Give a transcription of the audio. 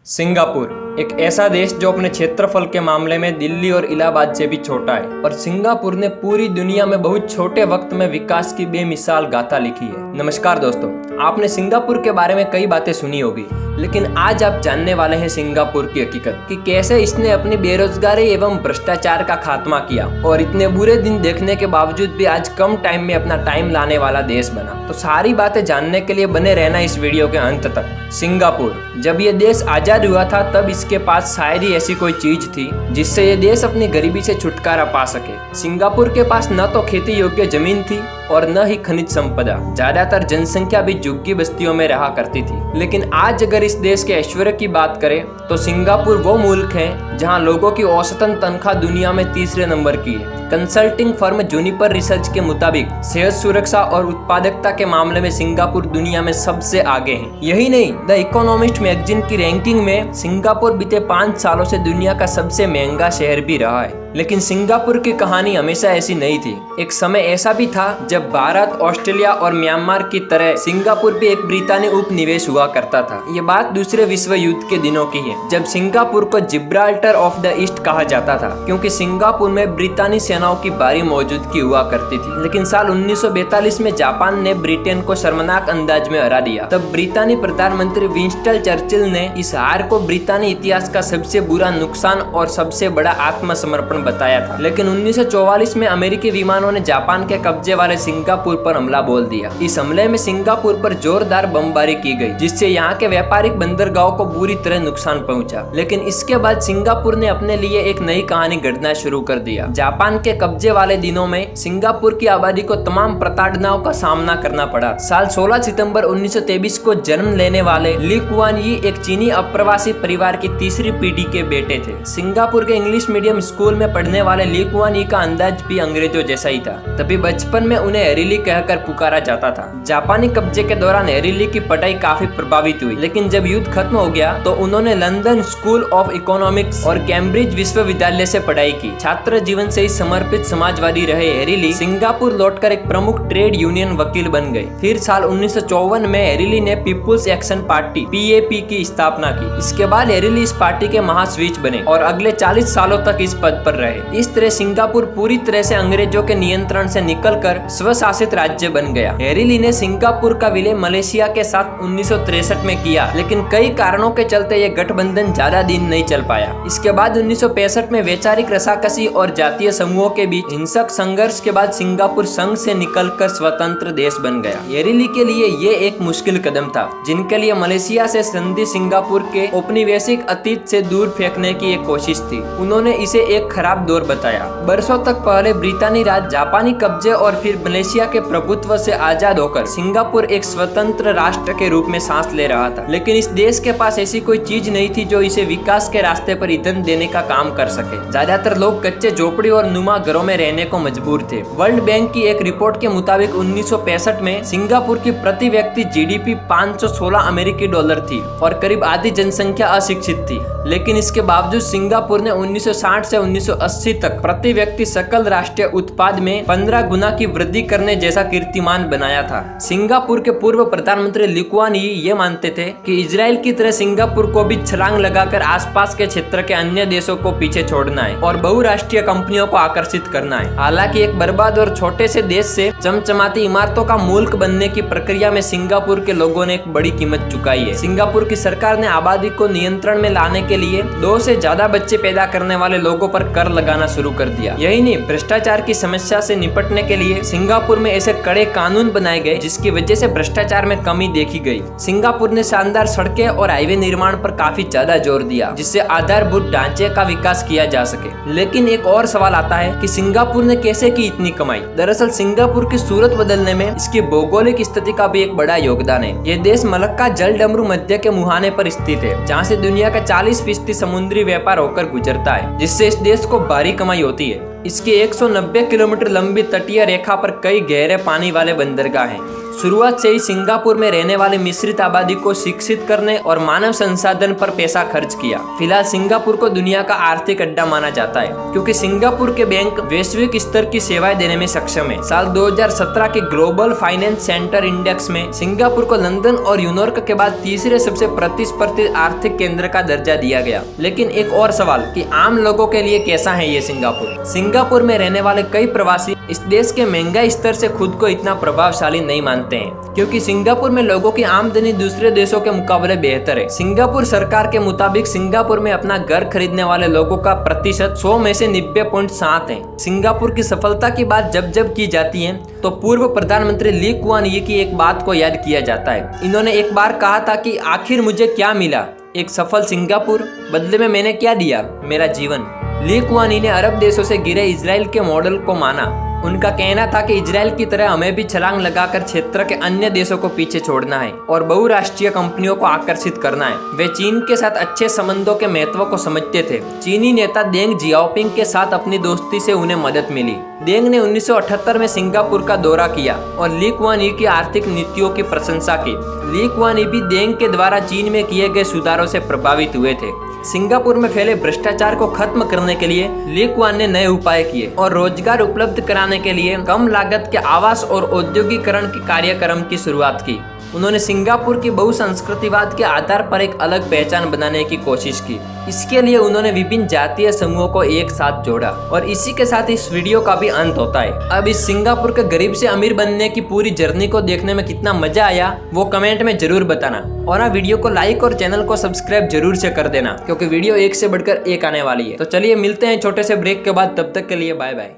Singapore एक ऐसा देश जो अपने क्षेत्रफल के मामले में दिल्ली और इलाहाबाद से भी छोटा है, और सिंगापुर ने पूरी दुनिया में बहुत छोटे वक्त में विकास की बेमिसाल गाथा लिखी है। नमस्कार दोस्तों, आपने सिंगापुर के बारे में कई बातें सुनी होगी, लेकिन आज आप जानने वाले हैं सिंगापुर की हकीकत कि कैसे इसने अपनी बेरोजगारी एवं भ्रष्टाचार का खात्मा किया और इतने बुरे दिन देखने के बावजूद भी आज कम टाइम में अपना टाइम लाने वाला देश बना। तो सारी बातें जानने के लिए बने रहना इस वीडियो के अंत तक। सिंगापुर, जब ये देश आजाद हुआ था तब इसके पास शायद ही ऐसी कोई चीज थी जिससे ये देश अपनी गरीबी से छुटकारा पा सके। सिंगापुर के पास न तो खेती योग्य जमीन थी और न ही खनिज संपदा। ज्यादातर जनसंख्या भी झुग्गी बस्तियों में रहा करती थी। लेकिन आज अगर इस देश के ऐश्वर्य की बात करें तो सिंगापुर वो मुल्क है जहां लोगों की औसतन तनख्वाह दुनिया में तीसरे नंबर की है। कंसल्टिंग फर्म जूनिपर रिसर्च के मुताबिक सेहत सुरक्षा और उत्पादकता के मामले में सिंगापुर दुनिया में सबसे आगे है। यही नहीं, द इकोनॉमिस्ट मैगजीन की रैंकिंग में सिंगापुर बीते 5 सालों से दुनिया का सबसे महंगा शहर भी रहा है। लेकिन सिंगापुर की कहानी हमेशा ऐसी नहीं थी। एक समय ऐसा भी था जब भारत, ऑस्ट्रेलिया और म्यांमार की तरह सिंगापुर भी एक ब्रितानी उपनिवेश हुआ करता था। ये बात दूसरे विश्व युद्ध के दिनों की है, जब सिंगापुर को जिब्राल्टर ऑफ द ईस्ट कहा जाता था, क्योंकि सिंगापुर में ब्रितानी सेनाओं की भारी मौजूदगी हुआ करती थी। लेकिन साल 1942 में जापान ने ब्रिटेन को शर्मनाक अंदाज में हरा दिया। तब ब्रितानी प्रधानमंत्री विंस्टन चर्चिल ने इस हार को ब्रितानी इतिहास का सबसे बुरा नुकसान और सबसे बड़ा आत्मसमर्पण बताया था। लेकिन 1944 में अमेरिकी विमानों ने जापान के कब्जे वाले सिंगापुर पर हमला बोल दिया। इस हमले में सिंगापुर पर जोरदार बमबारी की गई, जिससे यहाँ के व्यापारिक बंदरगाहों को बुरी तरह नुकसान पहुंचा। लेकिन इसके बाद सिंगापुर ने अपने लिए एक नई कहानी गढ़ना शुरू कर दिया। जापान के कब्जे वाले दिनों में सिंगापुर की आबादी को तमाम प्रताड़नाओं का सामना करना पड़ा। साल 16 सितंबर 1923 को जन्म लेने वाले ली कुआन यी एक चीनी अप्रवासी परिवार की तीसरी पीढ़ी के बेटे थे। सिंगापुर के इंग्लिश मीडियम स्कूल में पढ़ने वाले ली कुआन यी का अंदाज भी अंग्रेजों जैसा ही था। तभी बचपन में उन्हें हैरीली कहकर पुकारा जाता था। जापानी कब्जे के दौरान हैरीली की पढ़ाई काफी प्रभावित हुई, लेकिन जब युद्ध खत्म हो गया तो उन्होंने लंदन स्कूल ऑफ इकोनॉमिक्स और कैम्ब्रिज विश्वविद्यालय से पढ़ाई की। छात्र जीवन से ही समर्पित समाजवादी रहे हैरीली सिंगापुर लौटकर एक प्रमुख ट्रेड यूनियन वकील बन गए। फिर साल 1954 में हैरीली ने पीपुल्स एक्शन पार्टी (PAP) की स्थापना की। इसके बाद हैरीली इस पार्टी के महासचिव बने और अगले 40 सालों तक इस पद पर रहे। इस तरह सिंगापुर पूरी तरह से अंग्रेजों के नियंत्रण से निकलकर स्वशासित राज्य बन गया। हैरीली ने सिंगापुर का विलय मलेशिया के साथ 1963 में किया, लेकिन कई कारणों के चलते ये गठबंधन ज्यादा दिन नहीं चल पाया। इसके बाद 1965 में वैचारिक रसाकसी और जातीय समूहों के बीच हिंसक संघर्ष के बाद सिंगापुर संघ से निकलकर स्वतंत्र देश बन गया। हैरीली के लिए ये एक मुश्किल कदम था, जिनके लिए मलेशिया से संधि सिंगापुर के औपनिवेशिक अतीत से दूर फेंकने की एक कोशिश थी। उन्होंने इसे एक खराब दौर बताया। बरसों तक पहले ब्रितानी राज जापानी कब्जे और फिर मलेशिया के प्रभुत्व से आजाद होकर सिंगापुर एक स्वतंत्र राष्ट्र के रूप में सांस ले रहा था। लेकिन इस देश के पास ऐसी कोई चीज नहीं थी जो इसे विकास के रास्ते पर ईंधन देने का काम कर सके। ज्यादातर लोग कच्चे झोपड़ी और नुमा घरों में रहने को मजबूर थे। वर्ल्ड बैंक की एक रिपोर्ट के मुताबिक 1965 में सिंगापुर की प्रति व्यक्ति GDP 516 अमेरिकी डॉलर थी और करीब आधी जनसंख्या अशिक्षित थी। लेकिन इसके बावजूद सिंगापुर ने 1960 से 1980 तक प्रति व्यक्ति सकल राष्ट्रीय उत्पाद में 15 गुना की वृद्धि करने जैसा कीर्तिमान बनाया था। सिंगापुर के पूर्व प्रधानमंत्री ली कुआन यी ये मानते थे कि इजराइल की तरह सिंगापुर को भी छलांग लगाकर आसपास के क्षेत्र के अन्य देशों को पीछे छोड़ना है और बहुराष्ट्रीय कंपनियों को आकर्षित करना है। हालांकि एक बर्बाद और छोटे से देश से चमचमाती इमारतों का मुल्क बनने की प्रक्रिया में सिंगापुर के लोगों ने एक बड़ी कीमत चुकाई है। सिंगापुर की सरकार ने आबादी को नियंत्रण में लाने के लिए 2 से ज्यादा बच्चे पैदा करने वाले लोगों पर कर लगाना शुरू कर दिया। यही नहीं, भ्रष्टाचार की समस्या से निपटने के लिए सिंगापुर में ऐसे कड़े कानून बनाए गए जिसकी वजह से भ्रष्टाचार में कमी देखी गई। सिंगापुर ने शानदार सड़कें और हाईवे निर्माण पर काफी ज्यादा जोर दिया, जिससे आधारभूत ढांचे का विकास किया जा सके। लेकिन एक और सवाल आता है कि सिंगापुर ने कैसे की इतनी कमाई। दरअसल सिंगापुर की सूरत बदलने में इसकी भौगोलिक स्थिति का भी एक बड़ा योगदान है। ये देश मलक्का जलडमरू मध्य के मुहाने पर स्थित है, जहाँ से दुनिया का 40% समुद्री व्यापार होकर गुजरता है, जिससे इस देश को भारी कमाई होती है। इसकी 190 किलोमीटर लंबी तटीय रेखा पर कई गहरे पानी वाले बंदरगाह हैं। शुरुआत से ही सिंगापुर में रहने वाली मिश्रित आबादी को शिक्षित करने और मानव संसाधन पर पैसा खर्च किया। फिलहाल सिंगापुर को दुनिया का आर्थिक अड्डा माना जाता है क्योंकि सिंगापुर के बैंक वैश्विक स्तर की सेवाएं देने में सक्षम है। साल 2017 के ग्लोबल फाइनेंस सेंटर इंडेक्स में सिंगापुर को लंदन और न्यूयॉर्क के बाद तीसरे सबसे प्रतिस्पर्धी आर्थिक केंद्र का दर्जा दिया गया। लेकिन एक और सवाल कि आम लोगों के लिए कैसा है ये सिंगापुर? सिंगापुर में रहने वाले कई प्रवासी इस देश के महंगाई स्तर से खुद को इतना प्रभावशाली नहीं मानते हैं क्योंकि सिंगापुर में लोगों की आमदनी दूसरे देशों के मुकाबले बेहतर है। सिंगापुर सरकार के मुताबिक सिंगापुर में अपना घर खरीदने वाले लोगों का प्रतिशत 100 में से 90.7 है। सिंगापुर की सफलता की बात जब की जाती है तो पूर्व प्रधानमंत्री ली कुआन यी की एक बात को याद किया जाता है। इन्होंने एक बार कहा था कि आखिर मुझे क्या मिला, एक सफल सिंगापुर, बदले में मैंने क्या दिया, मेरा जीवन। ली कुआन यी ने अरब देशों से घिरे इजराइल के मॉडल को माना। उनका कहना था कि इजराइल की तरह हमें भी छलांग लगाकर क्षेत्र के अन्य देशों को पीछे छोड़ना है और बहुराष्ट्रीय कंपनियों को आकर्षित करना है। वे चीन के साथ अच्छे संबंधों के महत्व को समझते थे। चीनी नेता देंग जियाओपिंग के साथ अपनी दोस्ती से उन्हें मदद मिली। देंग ने 1978 में सिंगापुर का दौरा किया और ली कुआन यी की आर्थिक नीतियों की प्रशंसा की। ली कुआन यी भी देंग के द्वारा चीन में किए गए सुधारों से प्रभावित हुए थे। सिंगापुर में फैले भ्रष्टाचार को खत्म करने के लिए ली कुआन ने नए उपाय किए और रोजगार उपलब्ध कराने के लिए कम लागत के आवास और औद्योगिकरण के कार्यक्रम की शुरुआत की। उन्होंने सिंगापुर की बहुसंस्कृतिवाद के आधार पर एक अलग पहचान बनाने की कोशिश की। इसके लिए उन्होंने विभिन्न जातीय समूहों को एक साथ जोड़ा। और इसी के साथ इस वीडियो का भी अंत होता है। अब इस सिंगापुर के गरीब से अमीर बनने की पूरी जर्नी को देखने में कितना मजा आया वो कमेंट में जरूर बताना। और हाँ, वीडियो को लाइक और चैनल को सब्सक्राइब जरूर से कर देना क्योंकि वीडियो एक से बढ़कर एक आने वाली है। तो चलिए मिलते हैं छोटे से ब्रेक के बाद, तब तक के लिए बाय बाय।